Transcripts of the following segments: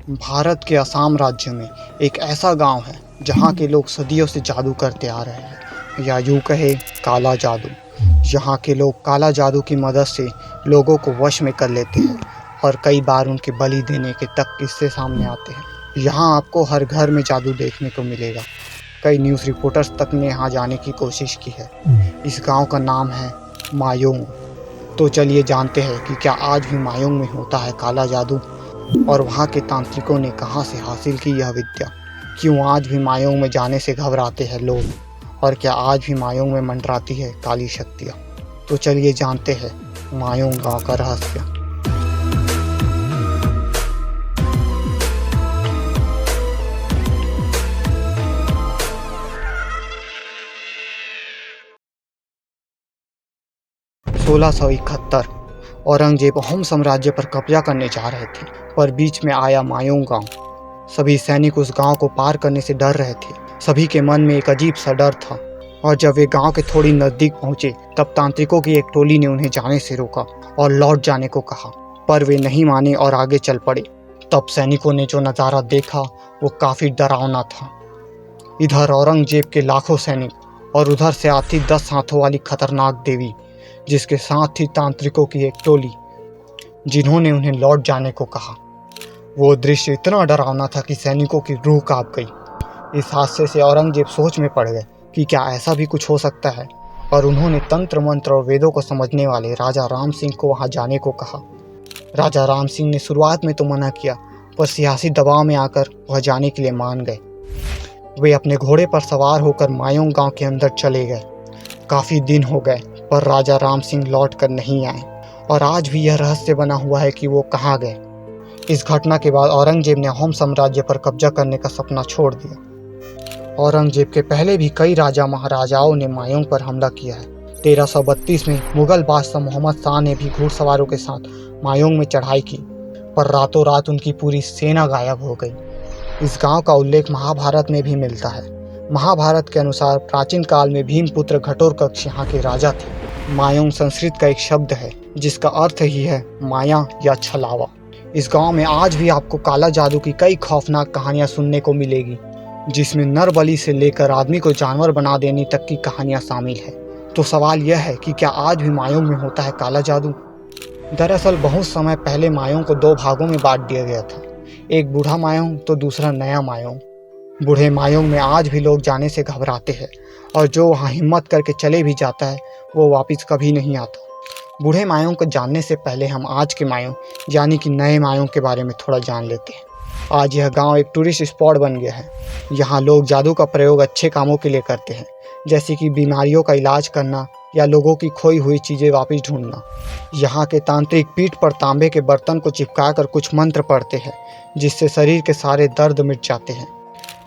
भारत के असम राज्य में एक ऐसा गांव है जहां के लोग सदियों से जादू करते आ रहे हैं, या यूं कहे काला जादू। यहाँ के लोग काला जादू की मदद से लोगों को वश में कर लेते हैं और कई बार उनके बलि देने के तक किस्से सामने आते हैं। यहाँ आपको हर घर में जादू देखने को मिलेगा। कई न्यूज़ रिपोर्टर्स तक ने यहाँ जाने की कोशिश की है। इस गांव का नाम है मायोंग। तो चलिए जानते हैं कि क्या आज भी मायोंग में होता है काला जादू, और वहाँ के तांत्रिकों ने कहाँ से हासिल की यह विद्या। क्यों आज भी मायोंग में जाने से घबराते हैं लोग, और क्या आज भी मायोंग में मंडराती है काली शक्तियाँ। तो चलिए जानते हैं मायोंग गांव का रहस्य। (1671) औरंगजेब अहोम साम्राज्य पर कब्जा करने जा रहे थे, पर बीच में आया मायोंग गांव। सभी सैनिक उस गांव को पार करने से डर रहे थे। सभी के मन में एक अजीब सा डर था, और जब वे गांव के थोड़ी नजदीक पहुंचे तब तांत्रिकों की एक टोली ने उन्हें जाने से रोका और लौट जाने को कहा, पर वे नहीं माने और आगे चल पड़े। तब सैनिकों ने जो नज़ारा देखा वो काफ़ी डरावना था। इधर औरंगजेब के लाखों सैनिक और उधर से आती 10 हाथों वाली खतरनाक देवी, जिसके साथ ही तांत्रिकों की एक टोली, जिन्होंने उन्हें लौट जाने को कहा। वो दृश्य इतना डरावना था कि सैनिकों की रूह कांप गई। इस हादसे से औरंगजेब सोच में पड़ गए कि क्या ऐसा भी कुछ हो सकता है, और उन्होंने तंत्र मंत्र और वेदों को समझने वाले राजा राम सिंह को वहां जाने को कहा। राजा राम सिंह ने शुरुआत में तो मना किया, पर सियासी दबाव में आकर वह जाने के लिए मान गए। वे अपने घोड़े पर सवार होकर मायोंग गांव के अंदर चले गए। काफ़ी दिन हो गए पर राजा राम सिंह लौट कर नहीं आए, और आज भी यह रहस्य बना हुआ है कि वो कहाँ गए। इस घटना के बाद औरंगजेब ने अहोम साम्राज्य पर कब्जा करने का सपना छोड़ दिया। औरंगजेब के पहले भी कई राजा महाराजाओं ने मायोंग पर हमला किया है। 1332 में मुगल बादशाह मोहम्मद शाह ने भी घुड़सवारों के साथ मायोंग में चढ़ाई की, पर रातों रात उनकी पूरी सेना गायब हो गई। इस गांव का उल्लेख महाभारत में भी मिलता है। महाभारत के अनुसार प्राचीन काल में भीमपुत्र घटोत्कच यहाँ के राजा थे। मायोंग संस्कृत का एक शब्द है जिसका अर्थ ही है माया या छलावा। इस गांव में आज भी आपको काला जादू की कई खौफनाक कहानियां सुनने को मिलेगी, जिसमें नर बलि से लेकर आदमी को जानवर बना देने तक की कहानियां शामिल है। तो सवाल यह है कि क्या आज भी मायोंग में होता है काला जादू। दरअसल बहुत समय पहले मायोंग को 2 भागों में बांट दिया गया था, एक बूढ़ा मायोंग तो दूसरा नया मायोंग। बूढ़े मायोंग में आज भी लोग जाने से घबराते हैं, और जो वहाँ हिम्मत करके चले भी जाता है वो वापस कभी नहीं आता। बूढ़े मायोंग को जानने से पहले हम आज के मायोंग यानी कि नए मायोंग के बारे में थोड़ा जान लेते हैं। आज यह गांव एक टूरिस्ट स्पॉट बन गया है। यहाँ लोग जादू का प्रयोग अच्छे कामों के लिए करते हैं, जैसे कि बीमारियों का इलाज करना या लोगों की खोई हुई चीज़ें वापस ढूंढना। यहाँ के तांत्रिक पीठ पर तांबे के बर्तन को चिपका कर कुछ मंत्र पढ़ते हैं, जिससे शरीर के सारे दर्द मिट जाते हैं।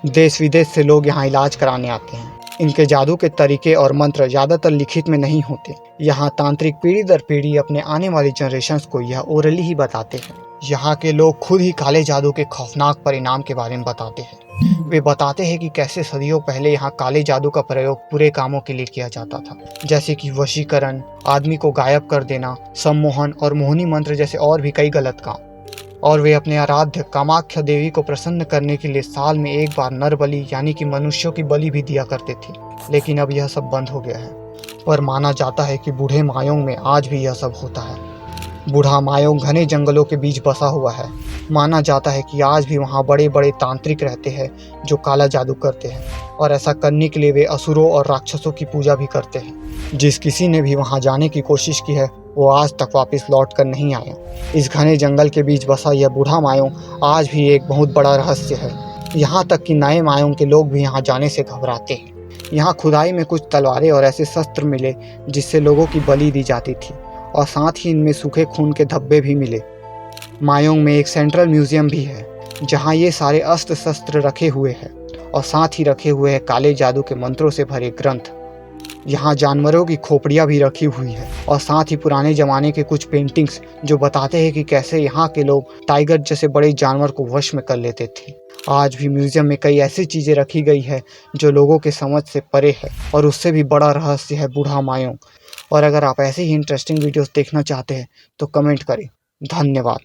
देश विदेश से लोग यहाँ इलाज कराने आते हैं। इनके जादू के तरीके और मंत्र ज़्यादातर लिखित में नहीं होते। यहाँ तांत्रिक पीढ़ी दर पीढ़ी अपने आने वाली जनरेशन्स को यह ओरली ही बताते हैं। यहाँ के लोग खुद ही काले जादू के खौफनाक परिणाम के बारे में बताते हैं। वे बताते हैं कि कैसे सदियों पहले यहाँ काले जादू का प्रयोग बुरे कामों के लिए किया जाता था, जैसे कि वशीकरण, आदमी को गायब कर देना, सम्मोहन और मोहिनी मंत्र जैसे और भी कई गलत काम। और वे अपने आराध्य कामाख्या देवी को प्रसन्न करने के लिए साल में एक बार नर बलि यानी कि मनुष्यों की बलि भी दिया करते थे। लेकिन अब यह सब बंद हो गया है, पर माना जाता है कि बूढ़े मायोंग में आज भी यह सब होता है। बूढ़ा मायोंग घने जंगलों के बीच बसा हुआ है। माना जाता है कि आज भी वहाँ बड़े बड़े तांत्रिक रहते हैं जो काला जादू करते हैं, और ऐसा करने के लिए वे असुरों और राक्षसों की पूजा भी करते हैं। जिस किसी ने भी वहाँ जाने की कोशिश की है वो आज तक वापस लौट कर नहीं आया। इस घने जंगल के बीच बसा यह बूढ़ा मायोंग आज भी एक बहुत बड़ा रहस्य है। यहाँ तक कि नए मायोंग के लोग भी यहाँ जाने से घबराते हैं। यहाँ खुदाई में कुछ तलवारें और ऐसे शस्त्र मिले जिससे लोगों की बलि दी जाती थी, और साथ ही इनमें सूखे खून के धब्बे भी मिले। मायोंग में एक सेंट्रल म्यूजियम भी है जहाँ ये सारे अस्त्र शस्त्र रखे हुए हैं, और साथ ही रखे हुए हैं काले जादू के मंत्रों से भरे ग्रंथ। यहाँ जानवरों की खोपड़ियाँ भी रखी हुई है, और साथ ही पुराने ज़माने के कुछ पेंटिंग्स जो बताते हैं कि कैसे यहाँ के लोग टाइगर जैसे बड़े जानवर को वश में कर लेते थे। आज भी म्यूजियम में कई ऐसी चीज़ें रखी गई है जो लोगों के समझ से परे है, और उससे भी बड़ा रहस्य है बूढ़ा मायोंग। और अगर आप ऐसे ही इंटरेस्टिंग वीडियोस देखना चाहते हैं तो कमेंट करें। धन्यवाद।